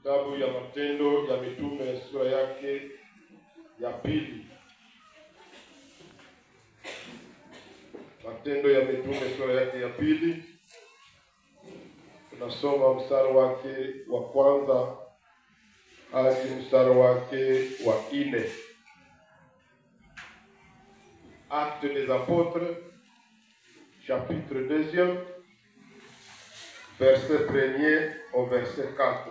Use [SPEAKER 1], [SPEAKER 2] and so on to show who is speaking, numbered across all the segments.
[SPEAKER 1] Kitabu ya Matendo ya Mitume sura yake ya pili. Matendo ya Mitume sura yake ya pili. Tunasoma mstari wake wa kwanza hadi mstari wake wa 4. Actes des Apôtres, chapitre 2, verset 1er au verset 4.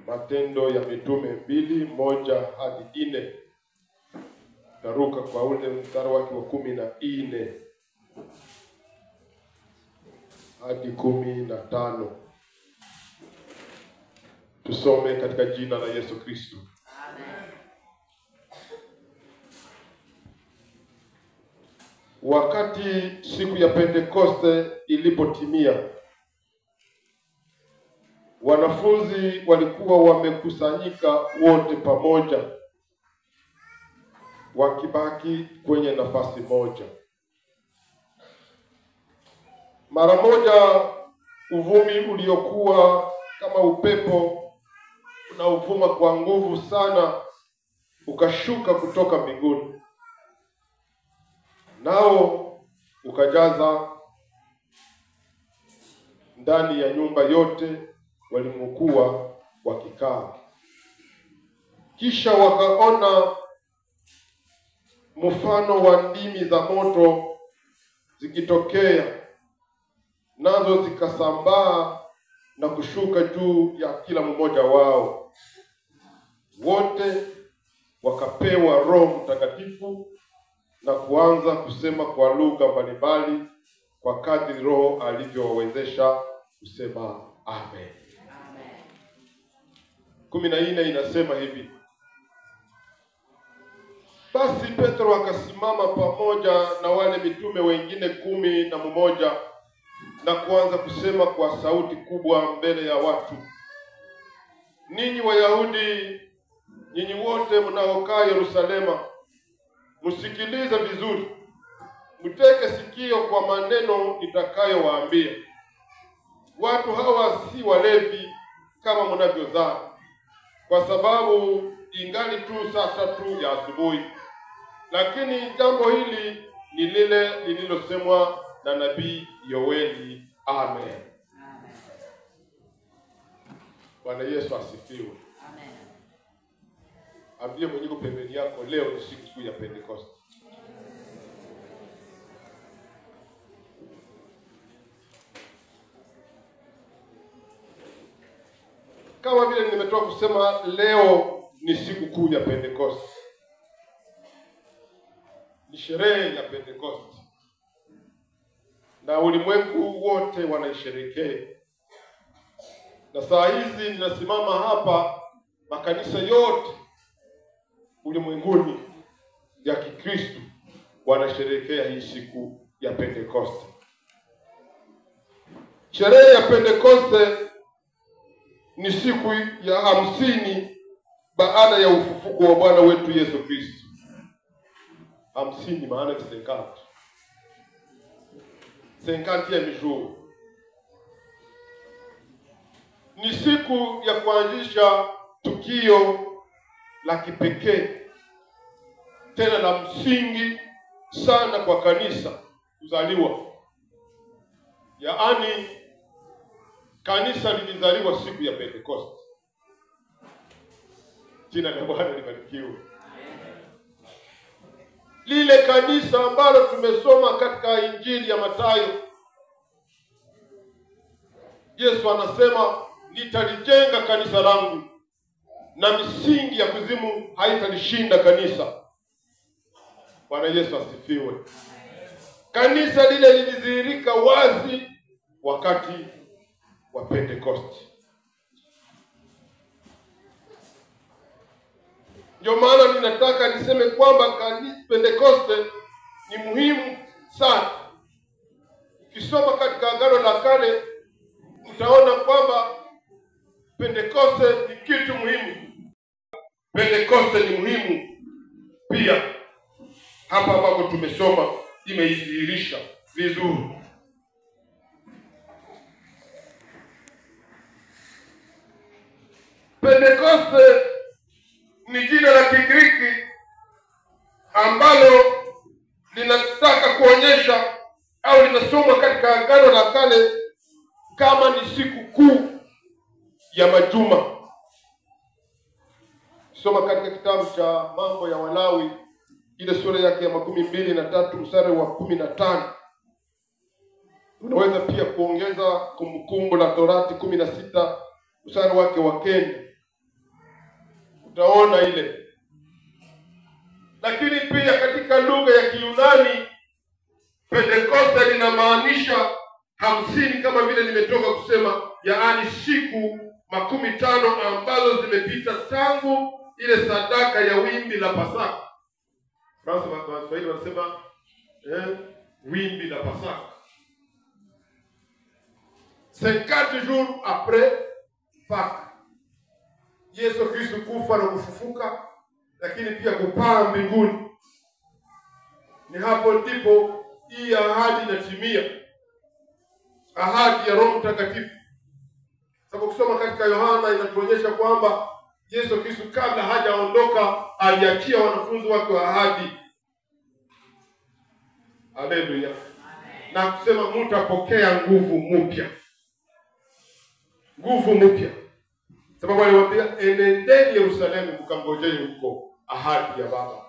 [SPEAKER 1] Matendo ya Mitume 2:1 hadi 4. Taruka kwa ule mstari wake wa 14 hadi 15. Tusome katika jina la Yesu Kristo.
[SPEAKER 2] Amen.
[SPEAKER 1] Wakati siku ya Pentekoste ilipotimia, wanafunzi walikuwa wamekusanyika wote pamoja, wakibaki kwenye nafasi moja. Mara moja uvumi uliokuwa kama upepo unaovuma kwa nguvu sana ukashuka kutoka mbinguni, nao ukajaza ndani ya nyumba yote walimokuwa wakikaa. Kisha wakaona mfano wa ndimi za moto zikitokea, nazo zikasambaa na kushuka juu ya kila mmoja wao. Wote wakapewa Roho Mtakatifu na kuanza kusema kwa lugha mbalimbali kwa kadri Roho alivyowawezesha kusema. Amen. 14 inasema hivi: basi Petro akasimama pamoja na wale mitume wengine 11 na kuanza kusema kwa sauti kubwa mbele ya watu, ninyi Wayahudi, nyinyi wote mnaokaa Yerusalema, msikilize vizuri, mteke sikio kwa maneno nitakayowaambia. Watu hawa si walevi kama mnavyodhani, kwa sababu ingali tu saa 3 ya asubuhi. Lakini jambo hili ni lile lililosemwa na nabii Yoeli. Amen. Bwana Yesu asifiwe.
[SPEAKER 2] Amen.
[SPEAKER 1] Ambie mwenye pembeni yako, leo ni siku ya Pentekoste. Kama vile nimetoka kusema, leo ni siku kuu ya Pentekoste. Ni sherehe ya Pentekoste, na ulimwengu wote wanaisherehekea. Na saa hizi ninasimama hapa, makanisa yote ulimwenguni ya Kikristo wanasherehekea hii siku ya Pentekoste. Sherehe ya Pentekoste ni siku ya 50 baada ya ufufuko wa Bwana wetu Yesu Kristo. 50 maana ni 50. 50 jour. Ni siku ya kuanzisha tukio la kipekee tena la msingi sana kwa kanisa kuzaliwa. Yaani kanisa lilizaliwa siku ya Pentekoste. Jina la Bwana libarikiwe. Lile kanisa ambalo tumesoma katika Injili ya Mathayo, Yesu anasema, nitalijenga kanisa langu na misingi ya kuzimu haitalishinda kanisa. Bwana Yesu asifiwe. Kanisa lile lilidhihirika wazi wakati wa Pentekoste. Ndio maana ninataka niseme kwamba Pentekoste ni muhimu sana. Ukisoma katika Agano la Kale utaona kwamba Pentekoste ni kitu muhimu. Pentekoste ni muhimu pia hapa ambapo tumesoma imeidhihirisha vizuri. Pentekoste ni jina la Kigiriki ambalo linataka kuonyesha au linasoma katika Agano la Kale kama ni siku kuu ya majuma. Soma katika kitabu cha Mambo ya Walawi ile sura yake ya 23 mstari wa 15. Unaweza pia kuongeza Kumbukumbu la Torati 16 mstari wake wa 9. Utaona ile. Lakini pia katika lugha ya Kiyunani Pentekoste linamaanisha 50 kama vile nimetoka kusema, yaani siku 15 ambazo zimepita tangu ile sadaka ya wimbi la Pasaka. Waswahili wanasema wimbi la Pasaka. 50 jours après Pâques. Yesu Kristo kufa na kufufuka, lakini pia kupaa mbinguni. Ni hapo ndipo hii ahadi inatimia, ahadi ya Roho Mtakatifu. Sababu kusoma katika Yohana inatuonyesha kwamba Yesu Kristo kabla hajaondoka aliachia wanafunzi wake wa ahadi. Haleluya. Na kusema mtapokea nguvu mpya. Nguvu mpya. Sababu aliwaambia enendeni Yerusalemu mkangojee huko ahadi ya Baba.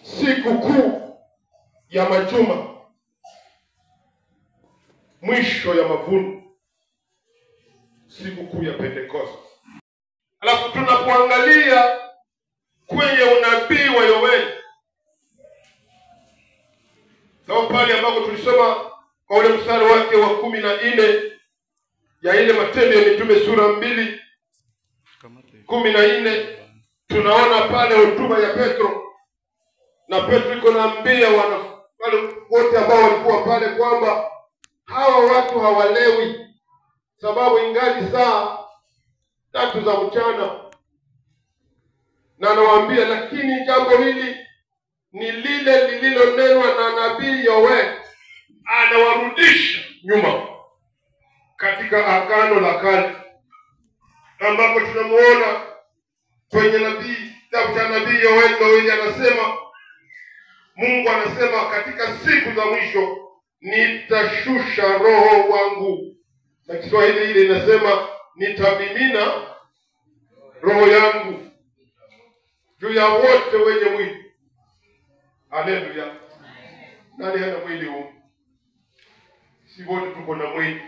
[SPEAKER 1] Siku kuu ya majuma, mwisho ya mavuno, siku kuu ya Pentekoste. Alafu tunapoangalia kwenye unabii wa Yoeli, sababu pale ambako tulisoma kwa ule mstari wake wa 14 ya ile Matendo ya Mitume sura 2:14, tunaona pale hotuba ya Petro. Na Petro iko naambia wale wote ambao walikuwa pale kwamba hawa watu hawalewi, sababu ingali saa 3 za mchana. Na anawaambia lakini jambo hili ni lile lililonenwa na nabii Yoeli. Anawarudisha nyuma katika Agano la Kale, ambapo tunamuona kwenye kitabu cha nabii Yoeli anasema, Mungu anasema katika siku za mwisho nitashusha roho wangu. Na Kiswahili ile inasema nitamimina roho yangu juu ya wote wenye mwili. Haleluya. Nani hana mwili huu? Si wote tuko na mwili.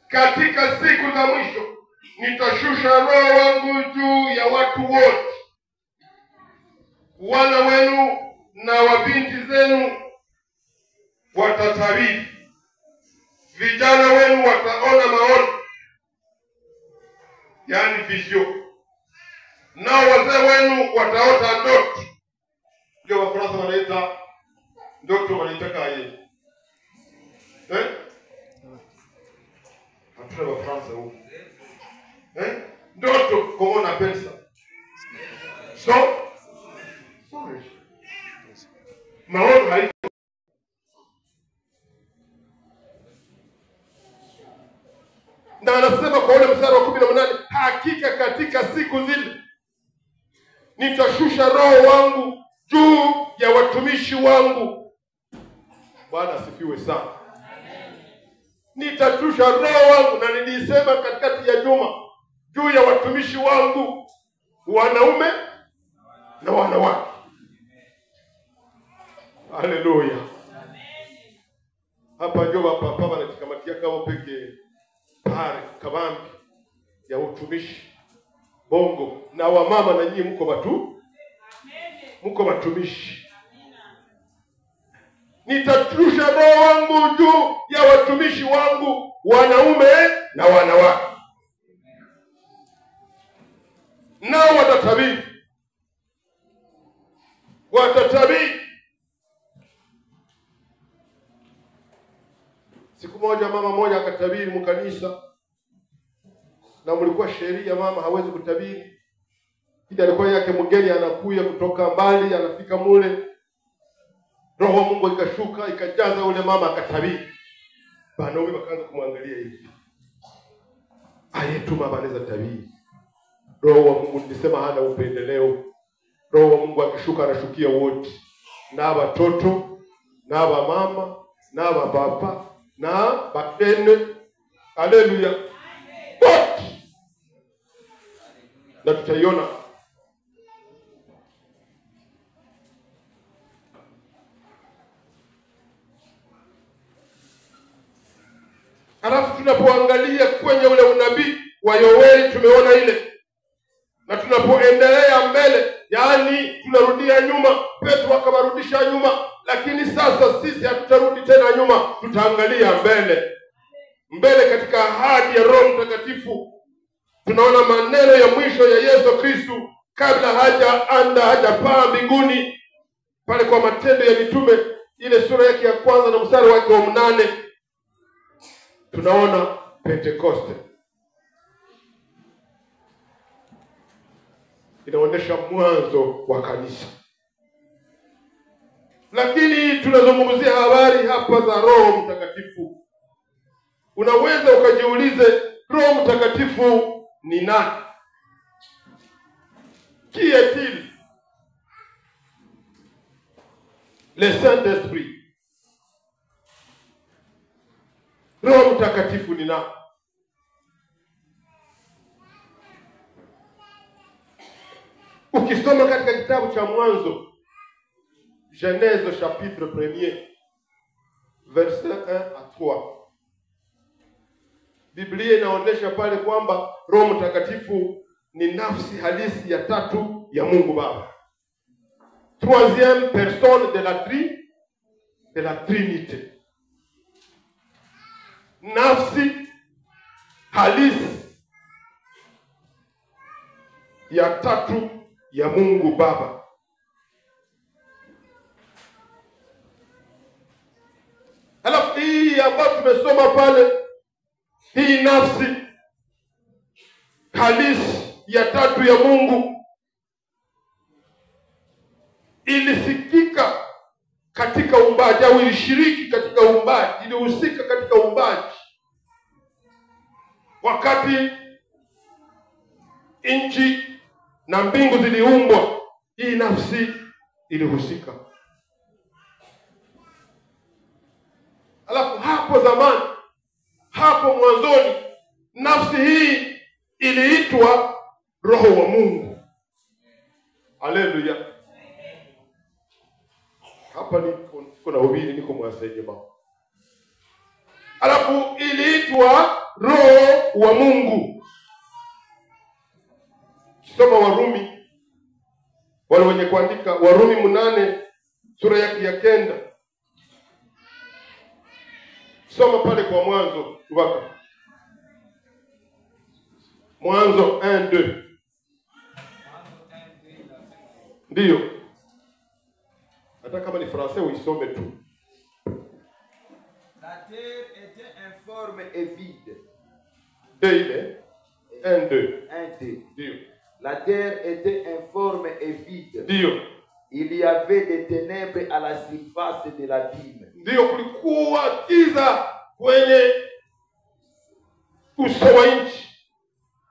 [SPEAKER 1] Katika siku za mwisho nitashusha roho wangu juu ya watu wote. Wana wenu na wabinti zenu watatabiri. Vijana wenu wataona maono, yaani vision. Nao wazee wenu wataota ndoto. Ndio Wafaransa wanaita ndoto, wanaitaka yeye. Hatuna Wafaransa huko. Ndoto comment on appelle ça? Maono haiko. Na anasema kwa ule mstari wa 18, hakika katika siku zile nitashusha roho wangu juu ya watumishi wangu. Bwana asifiwe sana. Nitashusha roho wangu, na nilisema katikati ya juma, juu ya watumishi wangu, wanaume na wanawake. Haleluya. Hapa ndio hapa wanachikamatia kama peke pare kabambi ya utumishi bongo. Na wamama na nyinyi mko watu, mko watumishi. Nitashusha roho wangu juu ya watumishi wangu, wanaume na wanawake. Nao watatabiri. Watatabiri. Siku moja mama moja akatabiri mkanisa, na mlikuwa sheria mama hawezi kutabiri. Ile alikuwa yake mgeni anakuja kutoka mbali, anafika mule, roho Mungu ikashuka ikajaza ule mama akatabiri. Banawe bakaanza kumwangalia hivi. Ayetuma baneza tabii. Roho wa Mungu nilisema hana upendeleo. Roho wa Mungu akishuka anashukia wote. Na watoto, na mama, na baba, na bakene. Haleluya. Wote. Na tutaiona. Halafu tunapoangalia kwenye ule unabii wa Yoeli tumeona ile. Na tunapoendelea mbele, yaani tunarudia nyuma, Petro akawarudisha nyuma, lakini sasa sisi hatutarudi tena nyuma, tutaangalia mbele. Mbele katika ahadi ya Roho Mtakatifu. Tunaona maneno ya mwisho ya Yesu Kristo kabla hajapaa mbinguni, pale kwa Matendo ya Mitume ile sura yake ya 1 na mstari wake wa 8. Tunaona Pentekoste. Inaonyesha mwanzo wa kanisa. Lakini tunazungumzia habari hapa za Roho Mtakatifu. Unaweza ukajiulize, Roho Mtakatifu ni nani? Qui est-il? Le Saint-Esprit. Roho Mtakatifu ni nani? Ukisoma katika kitabu cha Mwanzo, Genèse chapitre 1er, verset 1 à 3. Biblia inaonyesha pale kwamba Roho Mtakatifu ni nafsi halisi ya tatu ya Mungu Baba. Troisième personne de la Trinité. Nafsi halisi ya tatu ya Mungu Baba. Alafu hii ambayo tumesoma pale, hii nafsi halisi ya tatu ya Mungu ilisikika katika uumbaji, au ilishiriki katika uumbaji, ilihusika katika uumbaji. Wakati nchi na mbingu ziliumbwa, hii nafsi ilihusika. Alafu hapo zamani, hapo mwanzoni, nafsi hii iliitwa Roho wa Mungu. Haleluya. Hapa niko na ubiri, niko mwasejema. Alafu iliitwa Roho wa Mungu. Soma Warumi, wale wenye kuandika, Warumi 8 sura yake ya 9. Soma pale kwa mwanzo waka. Mwanzo 1-2. Ndio. Hata kama ni français uisome tu.
[SPEAKER 2] La terre était informe et vide.
[SPEAKER 1] 2 1-2.
[SPEAKER 2] 1-2.
[SPEAKER 1] Ndio.
[SPEAKER 2] La terre était informe et vide.
[SPEAKER 1] Ndio.
[SPEAKER 2] Il y avait des ténèbres à la surface de l'abîme.
[SPEAKER 1] Ndio, kulikuwa giza kwenye uso wa nchi.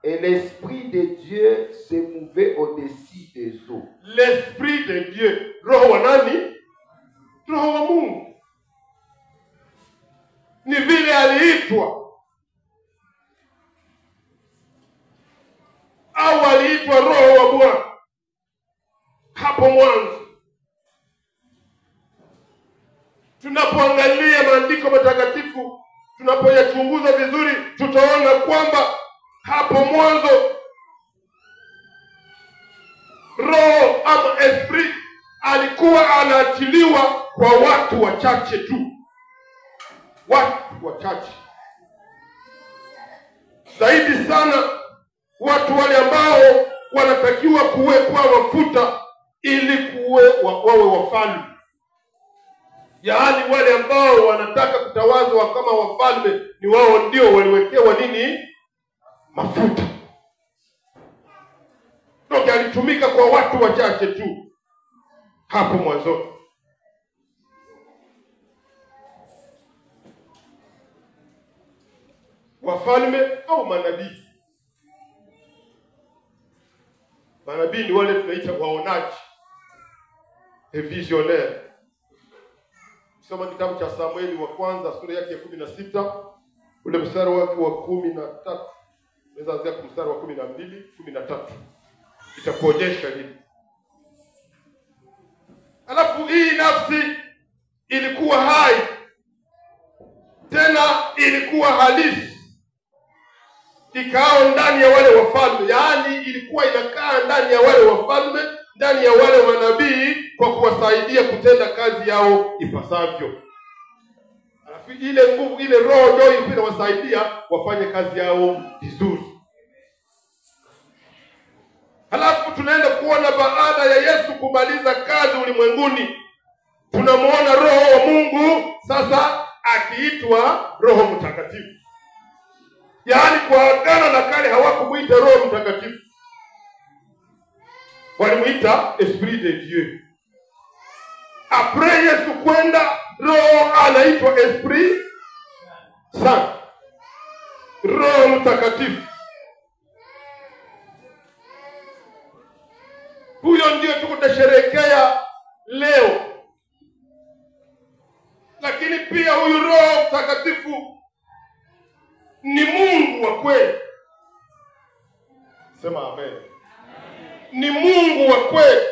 [SPEAKER 2] Et l'Esprit de Dieu se mouvait au-dessus des eaux.
[SPEAKER 1] L'Esprit de Dieu. Roho wa nani? Roho wa Mungu. Ni vile aliitwa, au aliitwa Roho wa Bwana hapo mwanzo. Tunapoangalia maandiko matakatifu, tunapoyachunguza vizuri, tutaona kwamba hapo mwanzo Roho ama Esprit alikuwa anaachiliwa kwa watu wachache tu. Watu wachache. Zaidi sana watu wale ambao wanatakiwa kuwekwa mafuta ili wawe wafalme. Yaani wale ambao wanataka kutawazwa kama wafalme, ni wao ndio waliwekewa nini? Mafuta. Ndio alitumika kwa watu wachache tu hapo mwanzo. wafalme au manabii. Manabii ni wale tunaita waonaji, visionnaire. Soma kitabu cha Samueli wa kwanza sura yake ya 16 ule mstari wake wa 13. Unaweza anzia kwa mstari wa 12, 13. Itakuonyesha hili. Alafu hii nafsi ilikuwa hai, tena ilikuwa halisi, ikao ndani ya wale wafalme. Yaani ilikuwa inakaa ndani ya wale wafalme, ndani ya wale manabii, kwa kuwasaidia kutenda kazi yao ipasavyo. Alafu ile nguvu, ile roho ndio ilikuwa inawasaidia wafanye kazi yao vizuri. Halafu tunaenda kuona baada ya Yesu kumaliza kazi ulimwenguni, tunamuona Roho wa Mungu sasa akiitwa Roho Mtakatifu. Yaani kwa Agano la Kale hawakumuita Roho Mtakatifu, walimuita Esprit de Dieu. Après Yesu kwenda, Roho anaitwa Esprit Saint, Roho Mtakatifu. Huyo ndio tutasherehekea leo. Lakini pia huyu Roho Mtakatifu ni Mungu wa kweli. Sema amen. Ni Mungu wa kweli.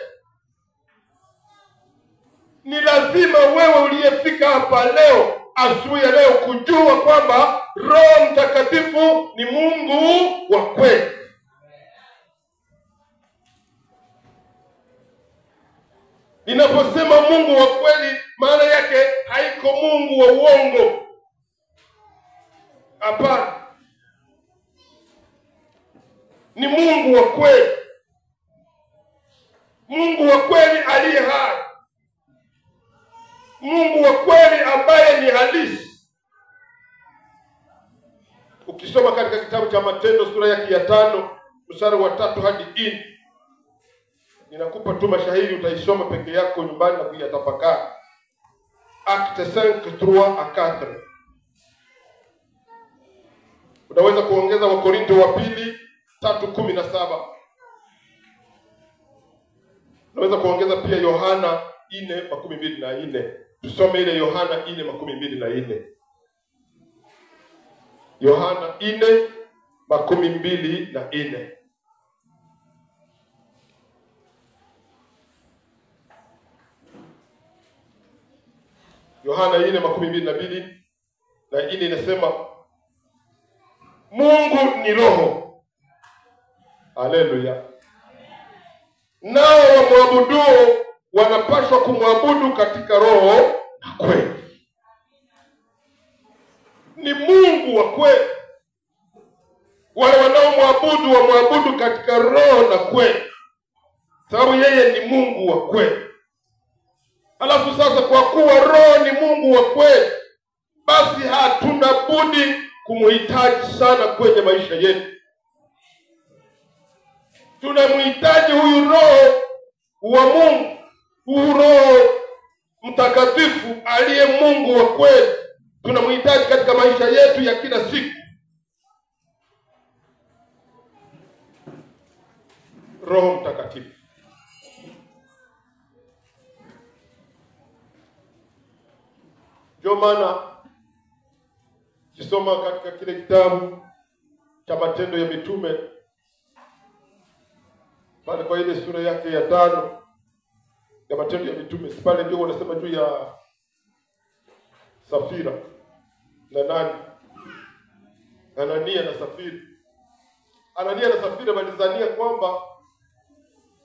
[SPEAKER 1] Ni lazima wewe uliyefika hapa leo, asubuhi ya leo, kujua kwamba Roho Mtakatifu ni Mungu wa kweli. Ninaposema Mungu wa kweli, maana yake haiko Mungu wa uongo. Hapana. Ni Mungu wa kweli. Mungu wa kweli aliye hai. Mungu wa kweli ambaye ni halisi. Ukisoma katika kitabu cha Matendo sura yake ya 5 mstari wa 3 hadi 4. Ninakupa tu mashahidi, utaisoma peke yako nyumbani na kuyatafakari. Acte 5:3 à 4. Unaweza kuongeza Wakorintho wa pili 3:17. Unaweza kuongeza pia Yohana 4:24. Tusome ile Yohana 4:24. Yohana 4:24. Yohana 4:22 na ile inasema Mungu ni roho. Haleluya. Nao wamwabuduo wanapaswa kumwabudu katika roho na kweli. Ni Mungu wa kweli. Wale wanaomwabudu wamwabudu katika roho na kweli, sababu yeye ni Mungu wa kweli. Alafu sasa, kwa kuwa roho ni Mungu wa kweli, basi hatuna budi kumhitaji sana kwenye maisha yetu. Tunamhitaji huyu roho wa Mungu, huyu Roho Mtakatifu aliye Mungu wa kweli. Tunamhitaji katika maisha yetu ya kila siku. Roho Mtakatifu. Ndio maana kisoma katika kile kitabu cha Matendo ya Mitume, pale kwa ile sura yake ya 5 ya Matendo ya Mitume, pale ndio wanasema juu ya Safira na nani? Anania na Safira. Anania na Safira walizania kwamba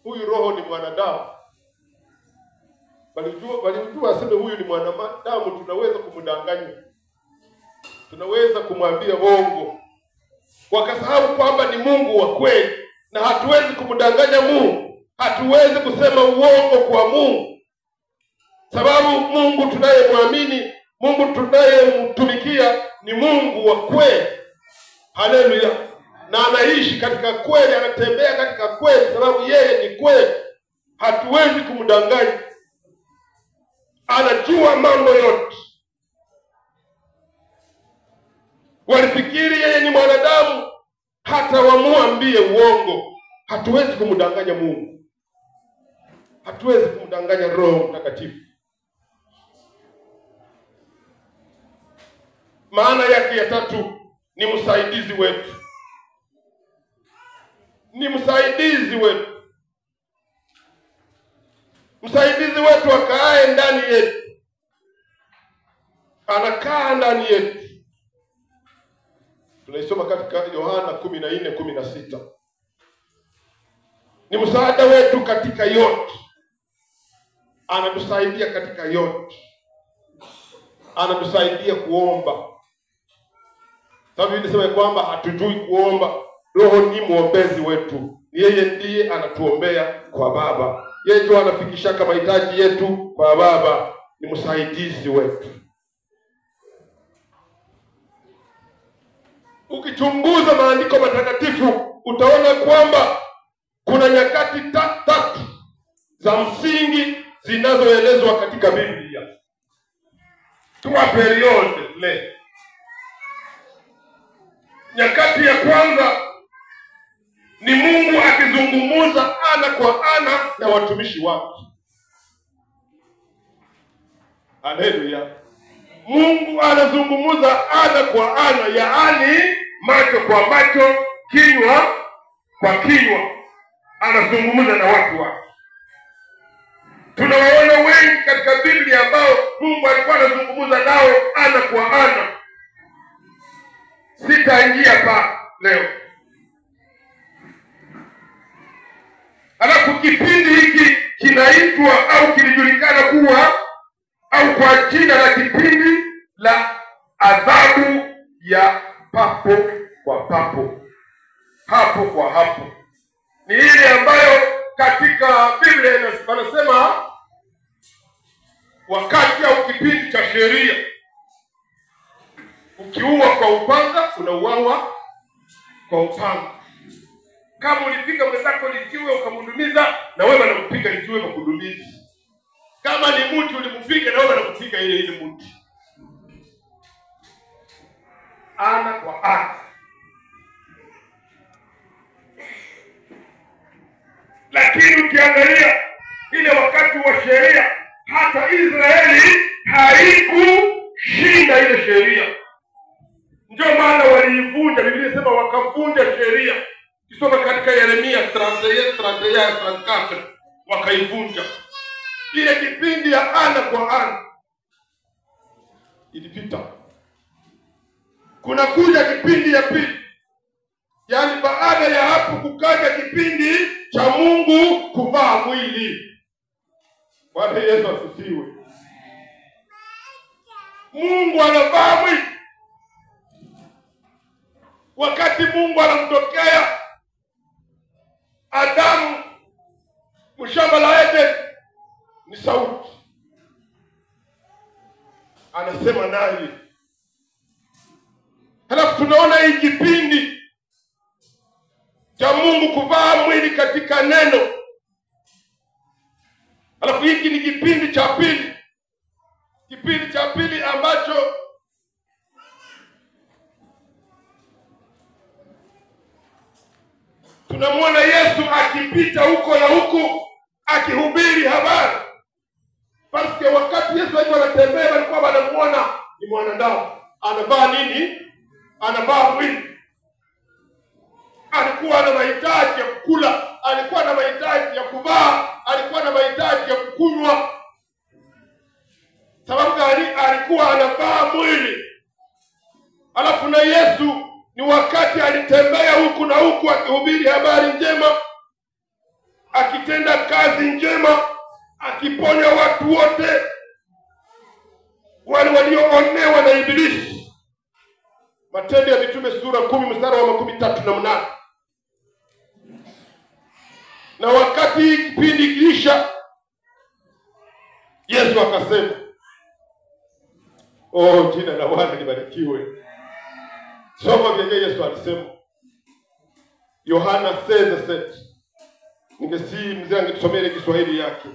[SPEAKER 1] huyu roho ni mwanadamu. Walijua aseme huyu ni mwanadamu, tunaweza kumdanganya, tunaweza kumwambia uongo. Wakasahau kwamba ni Mungu wa kweli, na hatuwezi kumdanganya Mungu, hatuwezi kusema uongo kwa Mungu, sababu Mungu tunayemwamini, Mungu tunayemtumikia ni Mungu wa kweli. Haleluya. Na anaishi katika kweli, anatembea katika kweli, sababu yeye ni kweli. Hatuwezi kumdanganya. Anajua mambo yote. Walifikiri yeye tumwambie uongo. Hatuwezi kumdanganya Mungu. Hatuwezi kumdanganya Roho Mtakatifu. Maana yake ya tatu ni msaidizi wetu. Ni msaidizi wetu. Msaidizi wetu akaaye ndani yetu. Anakaa ndani yetu. Tunaisoma katika Yohana 14:16. Ni msaada wetu katika yote. Anatusaidia katika yote. Anatusaidia kuomba. Sababu inasema kwamba hatujui kuomba. Roho ni mwombezi wetu. Yeye ndiye anatuombea kwa Baba. Yeye ndiye anafikisha kama mahitaji yetu kwa Baba. Ni msaidizi wetu. Ukichunguza maandiko matakatifu utaona kwamba kuna nyakati tatu za msingi zinazoelezwa katika Biblia. Trois periodes le. Nyakati ya kwanza ni Mungu akizungumza ana kwa ana na watumishi wake. Haleluya. Mungu anazungumza ana kwa ana, yaani macho kwa macho, kinywa kwa kinywa. Anazungumza na watu wake. Tunawaona wengi katika Biblia ambao Mungu alikuwa anazungumza nao ana kwa ana. Sitaingia pa leo. Alafu kipindi hiki kinaitwa au kilijulikana kuwa au kwa jina la kipindi la adhabu ya papo kwa papo. Hapo kwa hapo. Ni ile ambayo katika Biblia wanasema wakati au kipindi cha sheria. Ukiua kwa upanga, unauawa kwa upanga. Kama ulipiga mwenzako lijiwe ukamhudumiza, na wewe unampiga lijiwe kwa kudumiza. Kama ni mtu ulimpiga, na wewe unampiga ile mtu. Ana kwa ana. Lakini ukiangalia ile wakati wa sheria, hata Israeli haikushinda ile sheria. Ndio maana waliivunja. Biblia inasema wakavunja sheria. Kisoma katika Yeremia 31:34 wakaivunja. Ile kipindi ya ana kwa ana ilipita. Kuna kuja kipindi ya pili. Yaani baada ya hapo kukaja kipindi cha Mungu kuvaa mwili. Bwana Yesu asifiwe. Mungu anavaa mwili. Wakati Mungu anamtokea Adamu mshamba la Eden, ni sauti. Anasema naye. Halafu tunaona hii kipindi cha Mungu kuvaa mwili katika neno. Halafu hiki ni kipindi cha pili. Kipindi cha pili ambacho tunamwona Yesu akipita huko na huko akihubiri habari. Basi wakati Yesu alikuwa anatembea walikuwa wanamuona ni mwanadamu. Anavaa nini? Anavaa mwili. Alikuwa na mahitaji ya kukula, alikuwa na mahitaji ya kuvaa, alikuwa na mahitaji ya kukunywa. Sababu gani? Alikuwa anavaa mwili. Alafu na Yesu ni wakati alitembea huku na huku akihubiri habari njema, akitenda kazi njema, akiponya watu wote wale walioonewa na Ibilisi. Matendo ya Mitume sura 10:38. Na wakati kipindi kiisha, Yesu akasema, oh, jina la Bwana libarikiwe. Soma vyenye Yesu alisema. Yohana 16:7. Ningesi mzee angetusomea ile Kiswahili yake.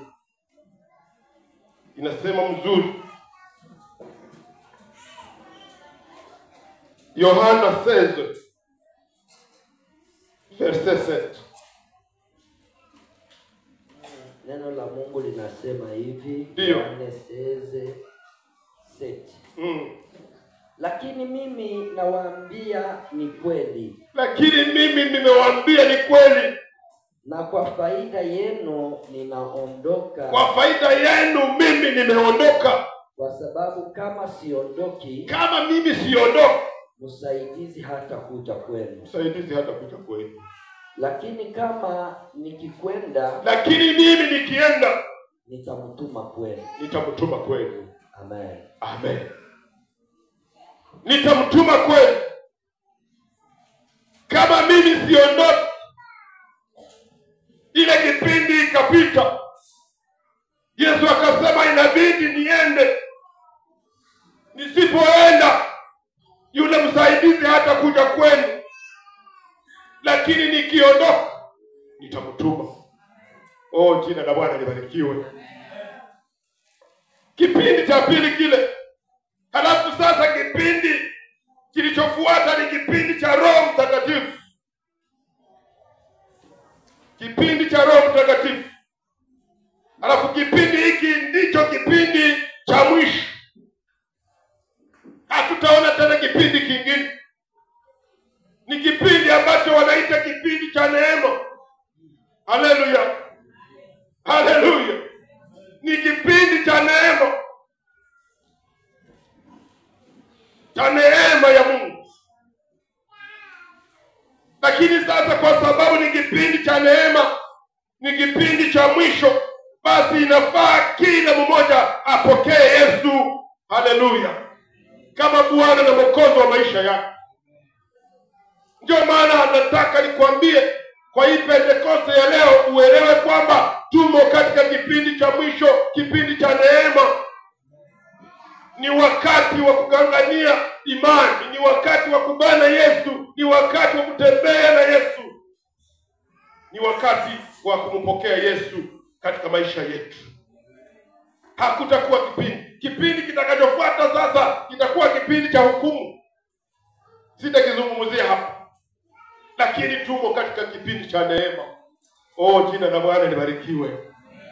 [SPEAKER 1] Inasema mzuri. Yohana 16 verset verset 7.
[SPEAKER 2] Neno la Mungu linasema hivi,
[SPEAKER 1] Ndio.
[SPEAKER 2] Yohana 16:7. Lakini mimi nawaambia ni kweli.
[SPEAKER 1] Lakini mimi nimewaambia ni kweli.
[SPEAKER 2] Na kwa faida yenu ninaondoka.
[SPEAKER 1] Kwa faida yenu mimi nimeondoka.
[SPEAKER 2] Kwa sababu kama siondoki,
[SPEAKER 1] kama mimi siondoki,
[SPEAKER 2] msaidizi hata kuja kwenu.
[SPEAKER 1] msaidizi hata kuja kwenu.
[SPEAKER 2] Lakini kama nikikwenda,
[SPEAKER 1] lakini mimi nikienda,
[SPEAKER 2] nitamtuma kwenu.
[SPEAKER 1] nitamtuma kwenu.
[SPEAKER 2] Amen.
[SPEAKER 1] Amen. Nitamtuma kwenu. Kama mimi siondoki, ile kipindi ikapita, Yesu akasema inabidi niende. Nisipoenda, yule msaidizi hata kuja kwenu. Lakini nikiondoka, nitamtuma. Oh, jina la Bwana libarikiwe. Kipindi cha pili kile. Halafu sasa kipindi kilichofuata ni kipindi cha Roho Mtakatifu. Kipindi cha Roho Mtakatifu. Halafu kipindi hiki ndicho kipindi cha mwisho. Hatutaona tena kipindi kingine. Ni kipindi ambacho wanaita kipindi cha neema. Haleluya. Haleluya. Ni kipindi cha neema. Cha neema ya Mungu. Lakini sasa kwa sababu ni kipindi cha neema, ni kipindi cha mwisho, basi inafaa kila mmoja apokee Yesu. Haleluya. Kama Bwana na Mwokozi wa maisha yake. Ndio maana nataka nikwambie kwa hii Pentekoste ya leo uelewe kwamba tumo katika kipindi cha mwisho, kipindi cha neema. Ni wakati wa kugangania imani, ni wakati wa kubana Yesu, ni wakati wa kutembea na Yesu. Ni wakati wa kumpokea Yesu katika maisha yetu. Hakutakuwa kipindi kitakachofuata sasa kitakuwa kipindi cha hukumu. Sitakizungumzia hapa. Lakini tumo katika kipindi cha neema. Oh, jina la Bwana libarikiwe.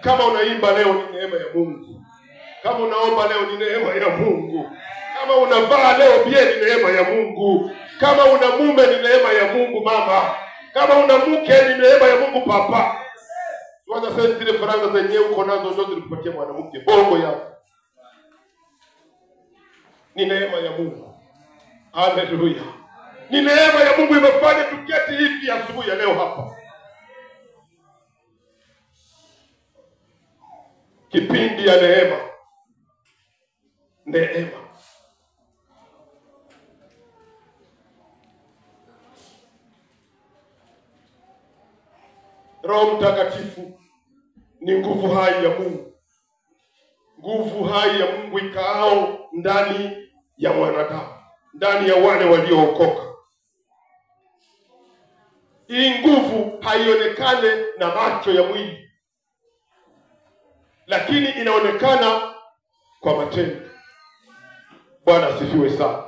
[SPEAKER 1] Kama unaimba leo ni neema ya Mungu. Kama unaomba leo ni neema ya Mungu. Kama unavaa leo pia ni neema ya Mungu. Kama una mume ni neema ya Mungu mama. Kama una mke ni neema ya Mungu papa. Tuanza sasa zile faranga zenyewe uko nazo ndio zilipatia mwanamke bongo yako. Ni neema ya Mungu. Haleluya. Ni neema ya Mungu imefanya tuketi hivi asubuhi ya leo hapa. Kipindi ya neema. Neema. Roho Mtakatifu ni nguvu hai ya Mungu. Nguvu hai ya Mungu ikaao ndani ya mwanadamu, ndani ya wale waliookoka. Hii nguvu haionekane na macho ya mwili, lakini inaonekana kwa matendo. Bwana asifiwe sana.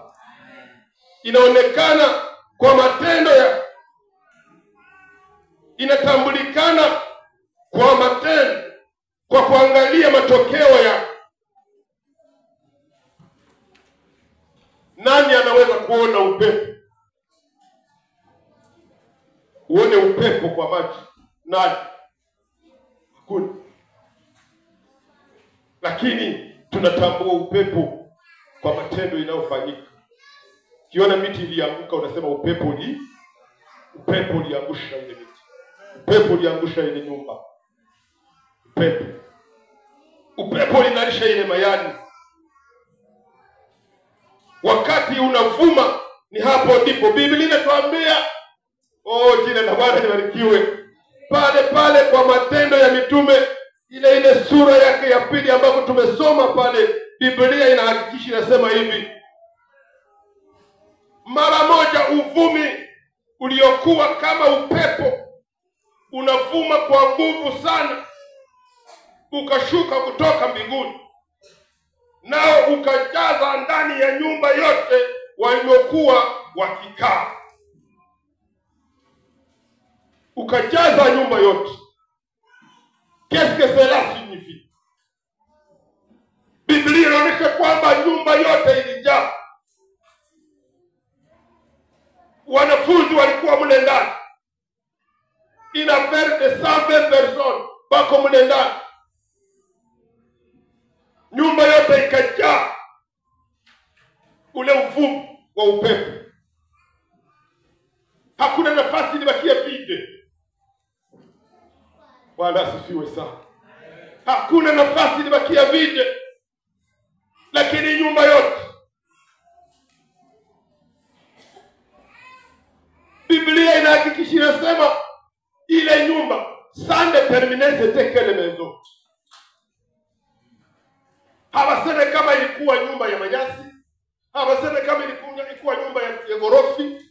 [SPEAKER 1] Inaonekana kwa matendo ya, inatambulikana kwa matendo, kwa kuangalia matokeo ya. Nani anaweza kuona upepo? Uone upepo kwa macho? Nani? Hakuna. Lakini tunatambua upepo kwa matendo inayofanyika. Kiona miti ilianguka unasema upepo uliangusha ile miti. Upepo uliangusha ile nyumba. Upepo ulinalisha ile mayani. Wakati unavuma ni hapo ndipo Biblia inatuambia, oh, jina la Bwana libarikiwe. Pale kwa Matendo ya Mitume, ile sura yake ya pili ambapo tumesoma pale, Biblia inahakikisha inasema hivi: mara moja uvumi uliokuwa kama upepo unavuma kwa nguvu sana ukashuka kutoka mbinguni, nao ukajaza ndani ya nyumba yote waliokuwa wakikaa. ukajaza nyumba yote. Qu'est-ce que cela signifie? Biblia inaonyesha kwamba nyumba yote ilijaa. Wanafunzi walikuwa mle ndani. Une affaire de 120 personnes wako mle ndani. Nyumba yote ikajaa ule uvumu wa upepo. Hakuna nafasi ilibakia vide. Bwana asifiwe sana. Hakuna nafasi ilibakia vide. Lakini nyumba yote, Biblia inahakikisha inasema ile nyumba sans déterminer c'était quelle maison. Hawaseme kama ilikuwa nyumba ya manyasi, hawaseme kama ilikuwa nyumba ya gorofi.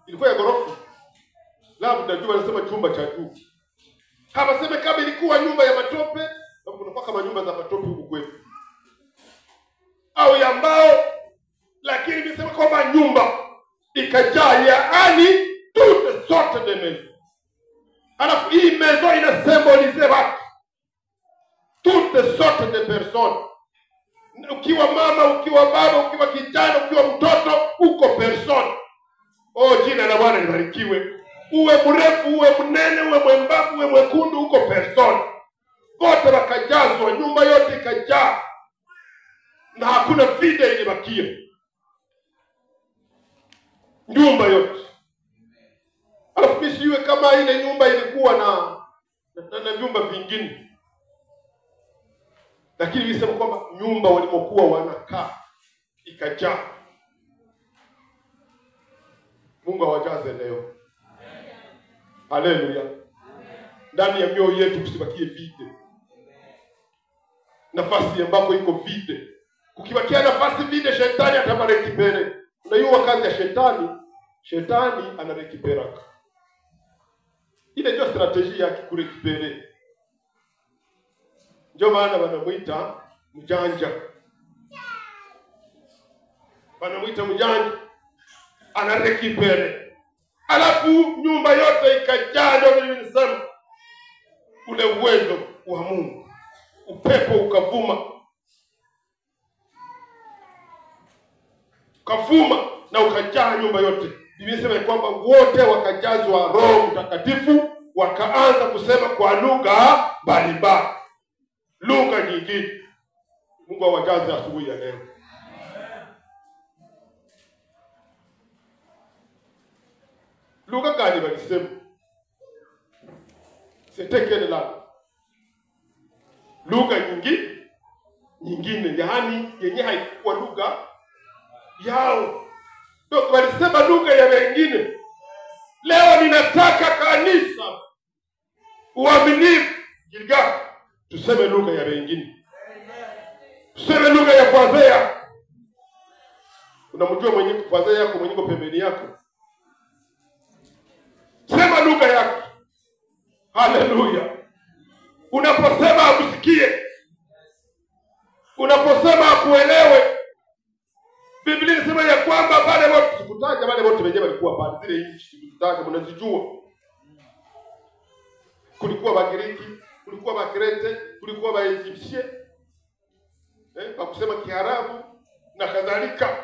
[SPEAKER 1] Ilikuwa ya gorofi. Labda ndio wanasema chumba cha juu. Hawaseme kama ilikuwa nyumba ya matope, sababu kuna kama nyumba za matope huko kwetu. Au ya mbao, lakini nimesema kwamba nyumba ikajaa, yaani toutes sortes de maisons. Alafu hii maison ina symbolize watu, toutes sortes de personnes. Ukiwa mama, ukiwa baba, ukiwa kijana, ukiwa mtoto, uko person. Oh, jina la Bwana libarikiwe. Uwe mrefu, uwe mnene, uwe mwembamba, uwe mwekundu, uko person. Wote wakajazwa, nyumba yote ikajaa. Na hakuna vide ilibakia. Nyumba yote. Alafu misiwe kama ile nyumba ilikuwa na vyumba vingine. Lakini nisema kwamba nyumba walimokuwa wanakaa ikajaa. Mungu awajaze leo. Haleluya. Ndani ya mioyo yetu kusibakie vide. Nafasi ambako iko vide. Kukibakia nafasi vide, shetani atabarekipere. Unajua kazi ya shetani? Shetani anarekiperaka. Ile ndio strategia yake kurekipere. Ndio maana wanamuita mjanja. Wanamuita mjanja. Anarekipere. Alafu nyumba yote ikajaa, ndio nilisema. Ule uwezo wa Mungu. Upepo ukavuma. Ukavuma na ukajaa nyumba yote. Biblia inasema kwamba wote wakajazwa Roho Mtakatifu, wakaanza kusema kwa lugha mbalimbali. Lugha nyingine. Mungu awajaze asubuhi ya leo. Lugha gani walisema? C'était quelle langue? Lugha nyingine, yaani yenye haikuwa lugha yao. Ndio walisema lugha ya wengine. Leo ninataka kanisa uaminifu Gilgal tuseme lugha ya wengine. Tuseme lugha ya fadhea. Unamjua mwenye fadhea yako, mwenye pembeni yako. Sema lugha yake. Haleluya. Unaposema akusikie. Unaposema akuelewe. Biblia inasema ya kwamba wale wote, sikutaja wale wote wenyewe walikuwa pale, zile nchi sikutaja, mnazijua. Kulikuwa Wagiriki, kulikuwa Wakrete, kulikuwa Waegyptien, kwa kusema Kiarabu na kadhalika.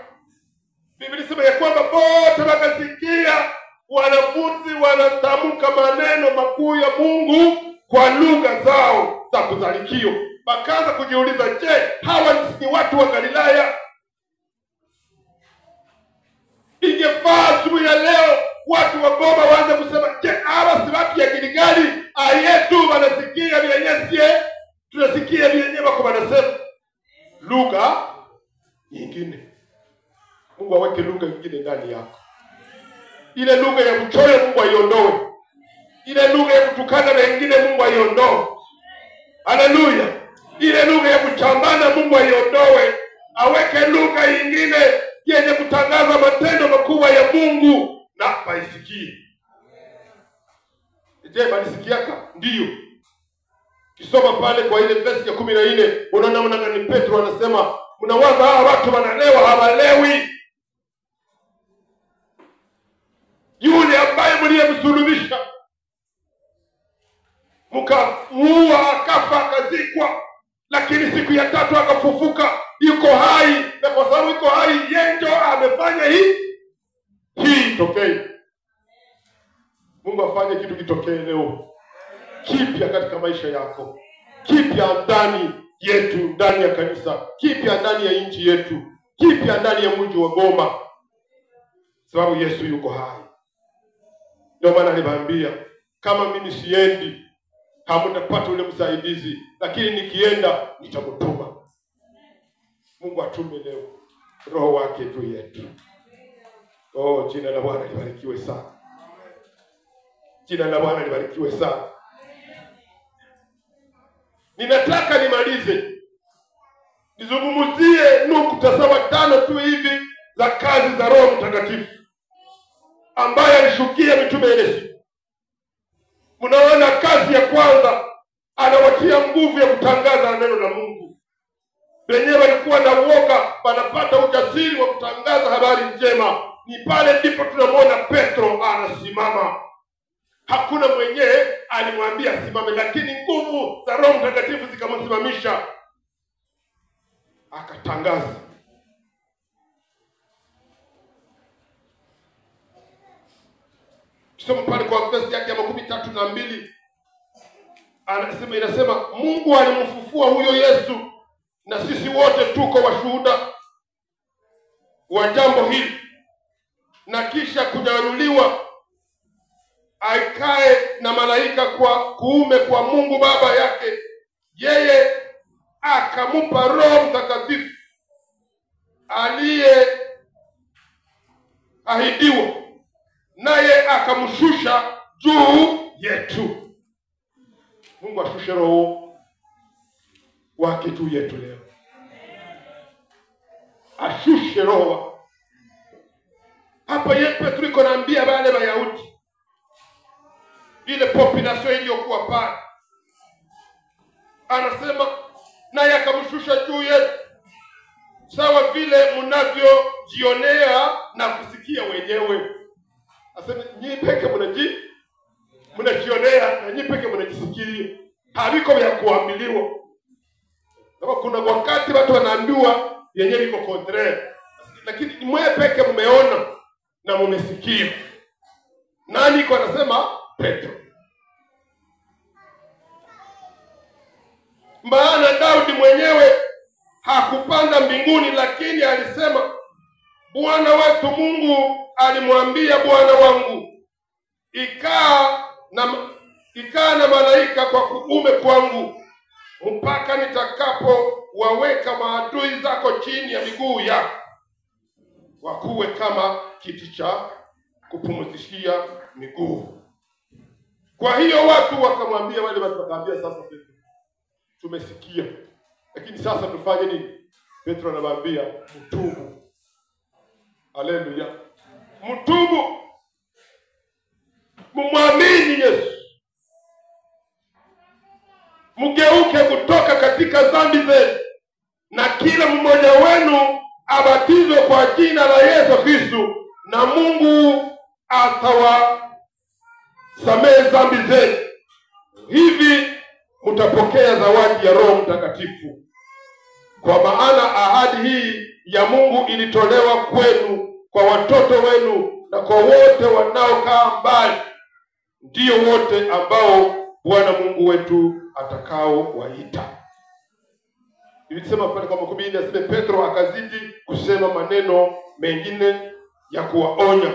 [SPEAKER 1] Biblia inasema ya kwamba wote wakasikia wanafunzi wanatamka maneno makuu ya Mungu kwa lugha zao za kuzalikio. Wakaanza kujiuliza, je, hawa ni watu wa Galilaya? Ingefaa asubuhi ya leo watu wa Goma waanze kusema, je, hawa si watu ya Gilgali? Ayetu wanasikia vyenyewe, tunasikia vyenyewe wako wanasema lugha nyingine. Mungu aweke lugha nyingine ndani yako. Ile lugha ya mchoyo Mungu aiondoe. Ile lugha ya kutukana wengine Mungu aiondoe. Haleluya. Ile lugha ya kuchambana Mungu aiondoe. Aweke lugha nyingine yenye kutangaza matendo makubwa ya Mungu na baisikie. Je, balisikiaka? Ndiyo. Kisoma pale kwa ile verse ya 14, unaona mnangani Petro anasema, mnawaza hawa watu wanalewa, hawalewi. Yule ambaye mliyemsulubisha yuko hai, yenjo amefanya hii tokei. Mungu afanye kitu kitokee leo, kipya katika maisha yako, kipya ndani yetu, ndani ya kanisa, kipya ndani ya nchi yetu, kipya ndani ya mji wa Goma, sababu Yesu yuko hai. Ndio maana aliwaambia, kama mimi siendi hamtapata ule msaidizi, lakini nikienda nitamtuma. Mungu atume leo roho wake juu yetu. Oh, jina la Bwana libarikiwe sana. Jina la Bwana libarikiwe sana. Ninataka nimalize nizungumzie nukta sawa 5 tu hivi za kazi za Roho Mtakatifu ambaye alishukia mitume ile siku. Mnaona, kazi ya kwanza, anawatia nguvu ya kutangaza neno la Mungu. Wenyewe walikuwa na uoga, wanapata ujasiri wa kutangaza habari njema. Ni pale ndipo tunamwona Petro anasimama. Hakuna mwenyewe alimwambia simame, lakini nguvu za Roho Mtakatifu zikamsimamisha, akatangaza. Kisoma pale kwa verse yake ya 32, inasema Mungu alimfufua huyo Yesu, na sisi wote tuko washuhuda wa jambo hili, na kisha kujaluliwa aikae na malaika kwa kuume kwa Mungu Baba yake. Yeye akampa Roho Mtakatifu aliye ahidiwa, naye akamshusha juu yetu. Mungu ashushe roho wake juu yetu leo. Ashushe roho. Hapa Petro iko naambia wale Wayahudi, ile population iliyokuwa pale, anasema naye akamshusha juu yetu, sawa vile mnavyojionea na kusikia wenyewe. Asema nyinyi peke mnajionea na nyinyi peke mnajisikia, haviko vya kuambiliwa. Sababu kuna wakati watu wanaambiwa yenyewe iko contraire, lakini mwe peke mmeona na mmesikia. Nani iko anasema? Petro. Maana Daudi mwenyewe hakupanda mbinguni, lakini alisema, Bwana wetu Mungu alimwambia Bwana wangu, ikaa na malaika kwa kuume kwangu, mpaka nitakapo waweka maadui zako chini ya miguu yako, wakuwe kama kiti cha kupumzishia miguu. Kwa hiyo watu wakamwambia, wale watu wakaambia, sasa Petro, tumesikia, lakini sasa tufanye nini? Petro anamwambia, mtubu. Haleluya. Mtubu, mumwamini Yesu, mgeuke kutoka katika dhambi zenu, na kila mmoja wenu abatizwe kwa jina la Yesu Kristo, na Mungu atawasamehe dhambi zenu. Hivi mtapokea zawadi ya Roho Mtakatifu, kwa maana ahadi hii ya Mungu ilitolewa kwenu, kwa watoto wenu na kwa wote wanaokaa mbali, ndio wote ambao Bwana Mungu wetu atakao waita. Nilisema pale kwa 14, aseme Petro akazidi kusema maneno mengine ya kuwaonya.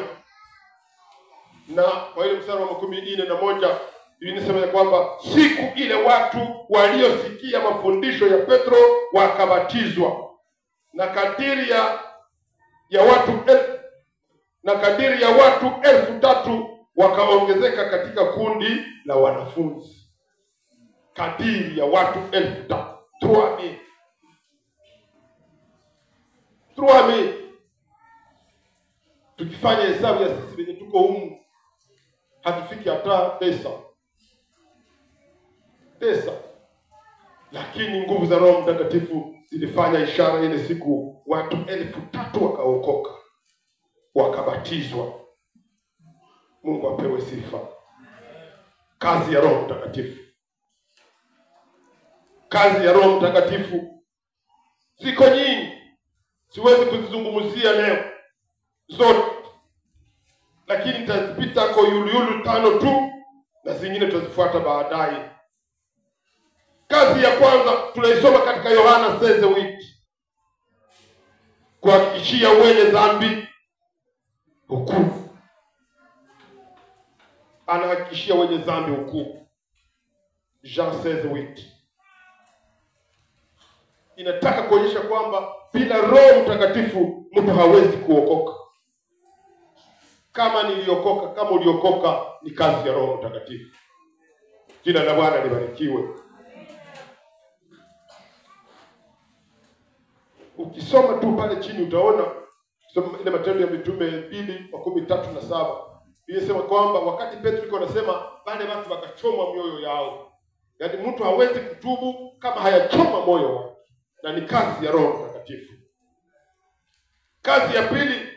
[SPEAKER 1] Na kwa ile mstari wa 14 nilisema ya kwamba siku ile watu waliosikia mafundisho ya Petro wakabatizwa, na kadiri ya watu 3,000 wakaongezeka katika kundi la wanafunzi. Kadiri ya watu 3,000. 3,000. Tukifanya hesabu ya sisi wenye tuko humu, hatufiki hata pesa. Lakini nguvu za Roho Mtakatifu zilifanya ishara ile siku, watu 3,000 wakaokoka, wakabatizwa. Mungu apewe sifa. Kazi ya Roho Mtakatifu. Kazi ya Roho Mtakatifu ziko nyingi. siwezi kuzizungumzia leo zote, lakini nitazipita kwa yulu 5 tu na zingine tutazifuata baadaye. Kazi ya kwanza tunaisoma katika Yohana 6:8. Kuhakikishia wenye dhambi hukumu. Anahakikishia wenye dhambi hukumu. Jean 16:8. Inataka kuonyesha kwamba bila Roho Mtakatifu mtu hawezi kuokoka. Kama niliokoka, kama uliokoka, ni kazi ya Roho Mtakatifu. Jina la Bwana libarikiwe. Ukisoma tu pale chini utaona ile Matendo ya Mitume 2:13-7. Inasema kwamba wakati Petro alikuwa anasema wale watu wakachoma mioyo yao. Yaani mtu hawezi kutubu kama hayachoma moyo wake. Na ni kazi ya Roho Mtakatifu. Kazi ya pili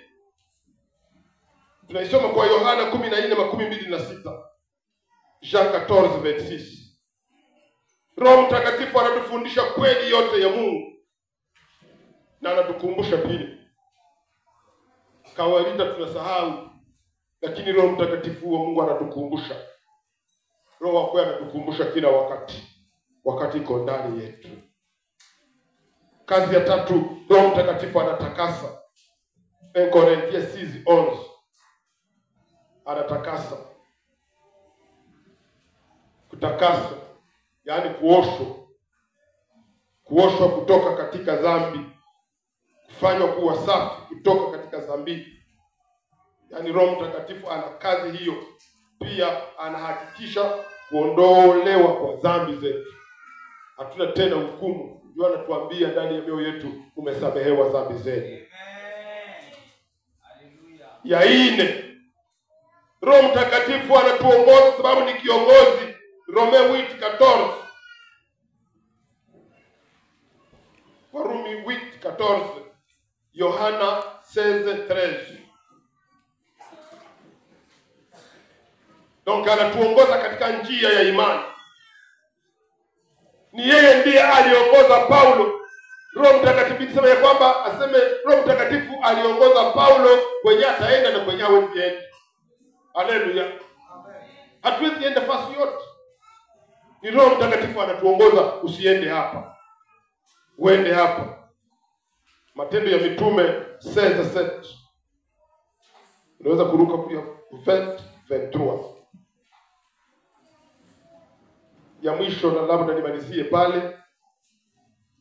[SPEAKER 1] tunaisoma kwa Yohana 14:26. Jean 14:26. Roho Mtakatifu anatufundisha kweli yote ya Mungu. Na anatukumbusha pili. Kawaida tunasahau, lakini Roho Mtakatifu wa Mungu anatukumbusha. Roho wako anatukumbusha kila wakati iko ndani yetu. Kazi ya tatu, Roho Mtakatifu anatakasa. 1 Corinthiens 6:11. Anatakasa. Kutakasa, yani kuoshwa kutoka katika dhambi, kufanywa kuwa safi kutoka katika dhambi. Yani Roho Mtakatifu ana kazi hiyo. Pia anahakikisha kuondolewa kwa dhambi zetu. Hatuna tena hukumu. Ndio anatuambia ndani ya mioyo yetu umesamehewa dhambi zetu. Haleluya. Ya 4, Roho Mtakatifu anatuongoza sababu ni kiongozi. Rome 8:14. Warumi 8:14. Yohana 16:13. Donc anatuongoza katika njia ya imani. Ni yeye ndiye aliongoza Paulo. Roho Mtakatifu anasema ya kwamba Roho Mtakatifu aliongoza Paulo kwenye ataenda na kwenye hawezi enda. Haleluya. Hatuwezi enda fasi yote. Ni Roho Mtakatifu anatuongoza, usiende hapa, uende hapa. Matendo ya Mitume 16:7. Unaweza kuruka pia 23. Ya mwisho na labda nimalizie pale.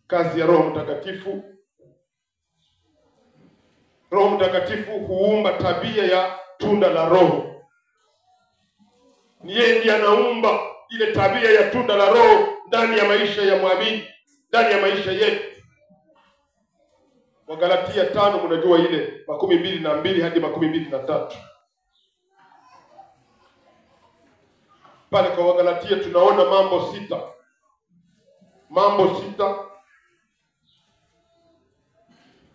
[SPEAKER 1] Kazi ya Roho Mtakatifu. Roho Mtakatifu huumba tabia ya tunda la Roho. Ni yeye ndiye anaumba ile tabia ya tunda la Roho ndani ya maisha ya muamini, ndani ya maisha yetu. Wagalatia 5 mnajua ile 22 hadi 23. Pale kwa Wagalatia tunaona mambo 6. Mambo 6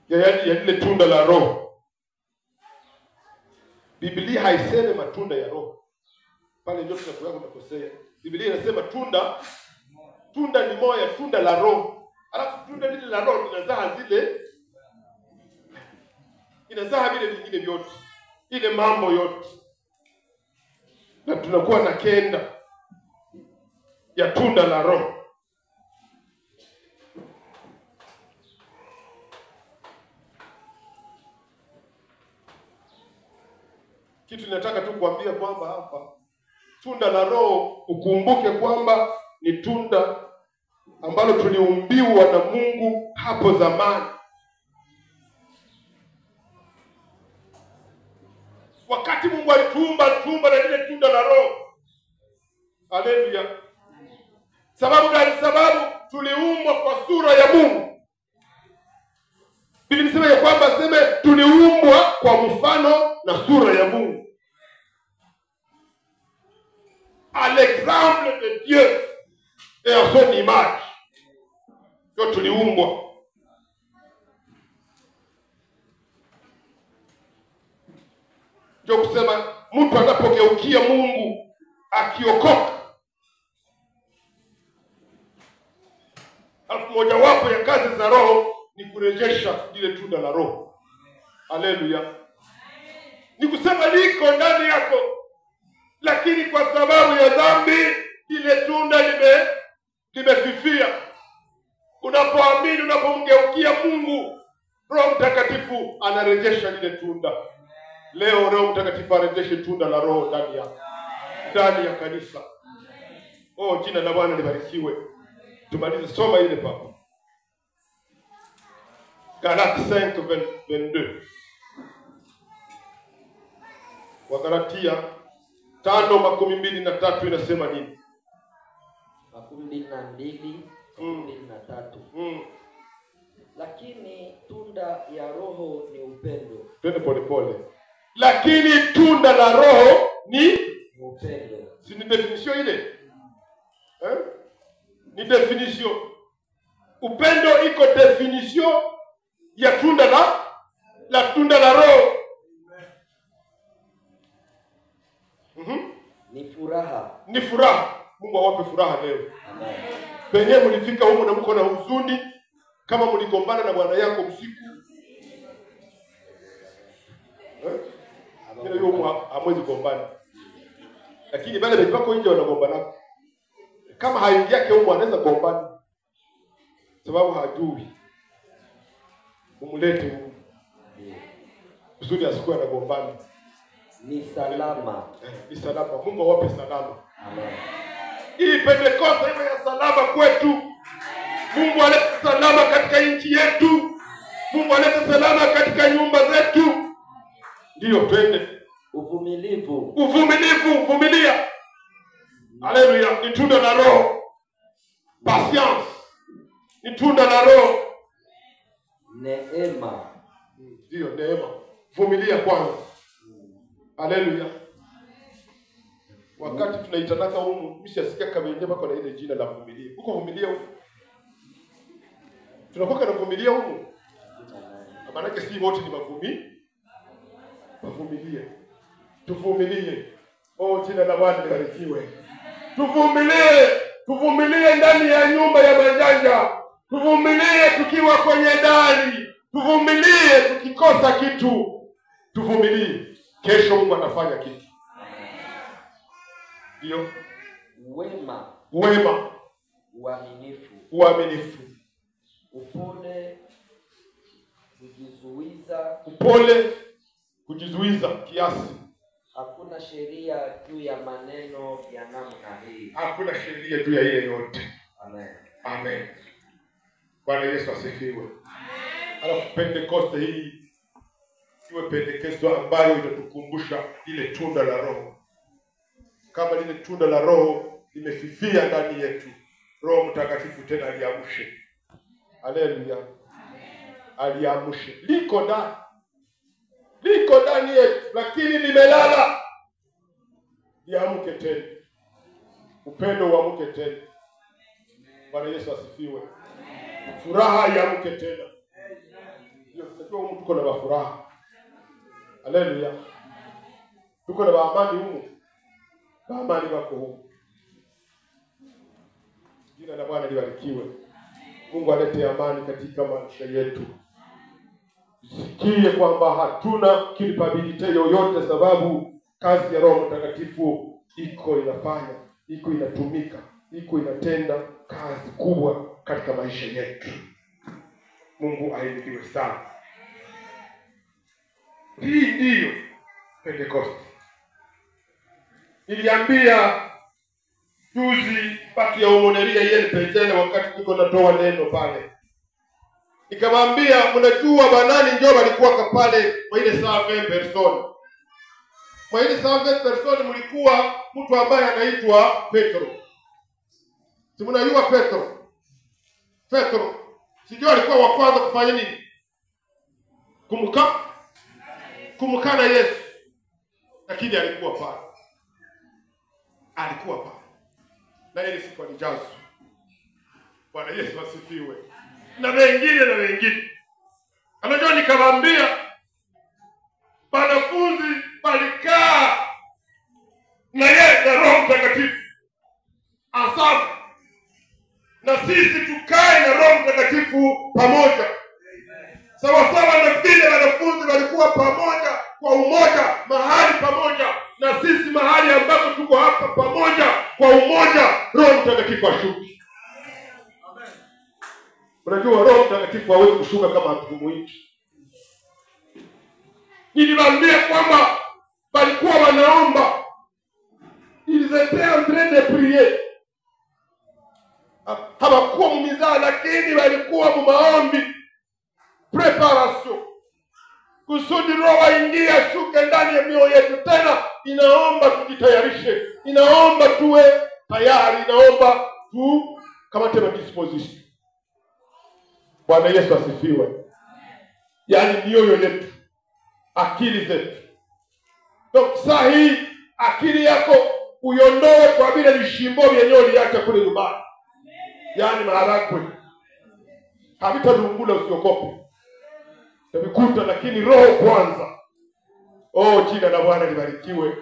[SPEAKER 1] ya ile tunda la Roho. Biblia haisemi matunda ya Roho. Pale ndio tunakuwa tunakosea. Biblia inasema tunda ni moja, tunda la Roho. Alafu tunda lile la Roho inazaa vile vingine vyote. Ile mambo yote. Na tunakuwa na 9 ya tunda la Roho. Kitu nataka tu kuambia kwamba hapa tunda la Roho, ukumbuke kwamba ni tunda ambalo tuliumbiwa na Mungu hapo zamani. Wakati Mungu alituumba na lile tunda la Roho. Haleluya. Sababu gani? Sababu tuliumbwa kwa sura ya Mungu. Biblia inasema ya kwamba tuliumbwa kwa mfano na sura ya Mungu. À l'exemple de Dieu et à son image. Ndio tuliumbwa. Ndio kusema mtu anapogeukia Mungu akiokoka, alafu mojawapo ya kazi za Roho ni kurejesha lile tunda la Roho. Haleluya. Ni kusema liko ndani yako, lakini kwa sababu ya dhambi ile tunda limefifia. Unapoamini, unapomgeukia Mungu, Roho Mtakatifu anarejesha lile tunda. Leo Roho Mtakatifu arejeshe tunda la Roho ndani yako, ndani ya kanisa. Jina la Bwana libarikiwe. Tumalize soma ile papa. Galatia 5:22. Wagalatia 5:23 inasema nini?
[SPEAKER 3] 22:23. Lakini tunda ya Roho ni upendo.
[SPEAKER 1] Twende pole pole. Lakini tunda la Roho ni
[SPEAKER 3] upendo.
[SPEAKER 1] Si ni definition ile? Ni definition. Upendo iko definition ya tunda tunda la Roho.
[SPEAKER 3] Ni furaha.
[SPEAKER 1] Ni furaha. Mungu awape furaha leo.
[SPEAKER 3] Amen.
[SPEAKER 1] Penye mlifika huko na mko na huzuni, kama mligombana na bwana yako usiku. Ndio yuko hamwezi gombana. Lakini bale wako nje wanagombana. Kama haingi yake huko anaweza gombana. Sababu hajui. Umlete huko. Usudi asikuwa anagombana.
[SPEAKER 3] Ni salama.
[SPEAKER 1] Ni salama. Mungu awape salama.
[SPEAKER 3] Amen.
[SPEAKER 1] Hii Pentekoste iwe ya salama kwetu. Mungu alete salama katika nchi yetu. Mungu alete salama katika nyumba zetu. Ndio twende.
[SPEAKER 3] Uvumilivu.
[SPEAKER 1] Vumilia. Haleluya. Ni tunda la Roho. Patience. Ni tunda la Roho.
[SPEAKER 3] Neema.
[SPEAKER 1] Ndio, neema. Vumilia kwanza. Haleluya. Wakati tunaitanaka humu, mshasikia kama yenyewe bako na ile jina la vumilia. Uko vumilia huko? Tunakuwa na vumilia humu. Maana yake si wote ni mavumilie. Tuvumilie. Jina la Bwana libarikiwe. Tuvumilie ndani ya nyumba ya majanja. Tuvumilie tukiwa kwenye dari. Tuvumilie tukikosa kitu. Tuvumilie. Kesho Mungu atafanya kitu. Ndio.
[SPEAKER 3] Wema.
[SPEAKER 1] Uaminifu. Upole, kujizuiza kiasi.
[SPEAKER 3] Hakuna sheria juu ya maneno ya namna hii.
[SPEAKER 1] Hakuna sheria juu ya ile yote.
[SPEAKER 3] Amen.
[SPEAKER 1] Bwana Yesu asifiwe. Alafu Pentekoste hii iwe pendekezo ambayo itatukumbusha ile tunda la Roho. Kama lile tunda la Roho limefifia ndani yetu, Roho Mtakatifu tena aliamshe. Haleluya. Aliamshe. Liko ndani yetu, lakini limelala. Liamke tena. Upendo uamke tena. Bwana Yesu asifiwe. Furaha iamke tena. Ndio tunajua humu tuko na furaha. Haleluya. Tuko na amani humu. Amani wako humu. Jina la Bwana libarikiwe. Mungu alete amani katika maisha yetu. Sikie kwamba hatuna capability yoyote, sababu kazi ya Roho Mtakatifu iko inafanya, iko inatumika, iko inatenda kazi kubwa katika maisha yetu. Mungu ainuliwe sana. Hii ndiyo Pentecost. Niliambia juzi pati ya umoneria yeye penzele wakati niko natoa neno pale. Nikamwambia mnajua banani ndio walikuwa pale kwa ile 7 person. Kwa ile 7 person mlikuwa mtu ambaye anaitwa Petro. Si mnajua Petro? Petro sijui alikuwa wa kwanza kufanya nini? Kumkana Yesu. Lakini alikuwa pale. Na ile siku alijazwa. Bwana Yesu asifiwe. Na wengine. Anajua nikamwambia wanafunzi walikaa na yeye na Roho Mtakatifu. Asante. Na sisi tukae na Roho Mtakatifu pamoja. kuwa pamoja kwa umoja, mahali pamoja, na sisi mahali ambapo tuko hapa pamoja kwa umoja, Roho Mtakatifu ashuke. Unajua Roho Mtakatifu hawezi kushuka kama hatumuiti. Niliwaambia kwamba walikuwa wanaomba, ils étaient en train de prier. Hawakuwa mumizaa, lakini walikuwa mumaombi, preparation, kusudi Roho aingie ashuke ndani ya mioyo yetu. Tena inaomba tujitayarishe, inaomba tuwe tayari, inaomba tu kama tena disposition. Bwana Yesu asifiwe. Yaani mioyo yetu, akili zetu. Donc saa hii akili yako uiondoe kwa vile vishimbo vyenyewe uliacha kule nyumbani. Yaani maharagwe havitadungula, usiokope. Tabikuta, lakini roho kwanza. Jina la Bwana libarikiwe.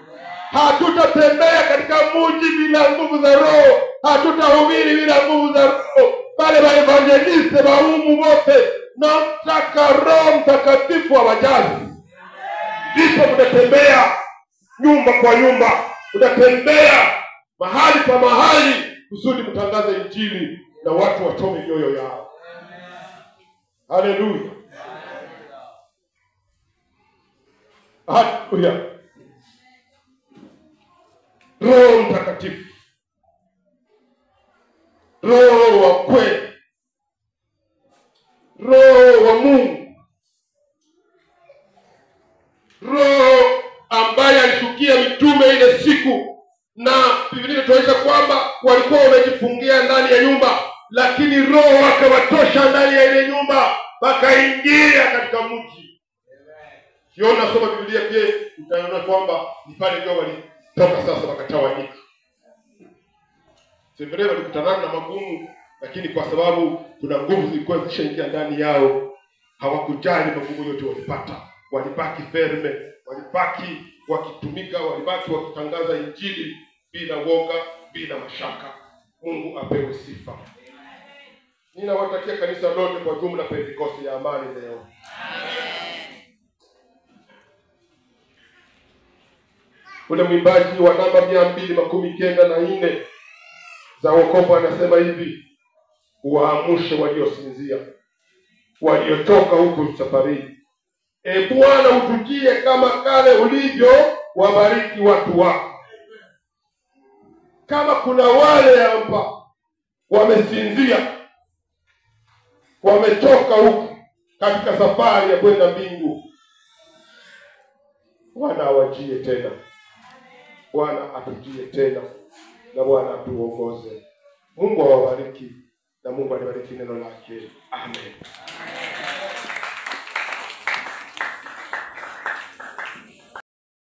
[SPEAKER 1] Hatutatembea katika mji bila nguvu za Roho. Hatutahubiri bila nguvu za Roho. Wale evangeliste waumu wote, nataka Roho Mtakatifu awajaze. Ndipo mtatembea nyumba kwa nyumba, mtatembea mahali pa mahali, kusudi mtangaze Injili na watu wachome mioyo yao. Haleluya. Haleluya. Roho Mtakatifu, Roho wa kweli, Roho wa Mungu, Roho ambaye alishukia mitume ile siku, na Biblia inatuonyesha kwamba walikuwa wamejifungia ndani ya nyumba, lakini Roho akawatosha ndani ya ile nyumba, wakaingia katika mji. Kiona soma Biblia pia utaona kwamba ni pale ndio walitoka sasa wakatawanyika. Sivyo, walikutana na magumu, lakini kwa sababu kuna nguvu zilikuwa zishaingia ndani yao, hawakujali magumu yote walipata. Walibaki ferme, walibaki wakitumika, walibaki wakitangaza Injili bila woga, bila mashaka. Mungu apewe sifa. Ninawatakia kanisa lote kwa jumla Pentekoste ya amani leo. Ule mwimbaji wa namba 294 za wokovu anasema hivi: waamushe waliosinzia, waliotoka huko safarini. Bwana utujie kama kale ulivyo wabariki watu wako. Kama kuna wale hapa wamesinzia, wametoka huko katika safari ya kwenda mbingu, Bwana awajie tena, Bwana atujie tena, na Bwana atuongoze. Mungu awabariki, na Mungu alibariki neno lake. Amen.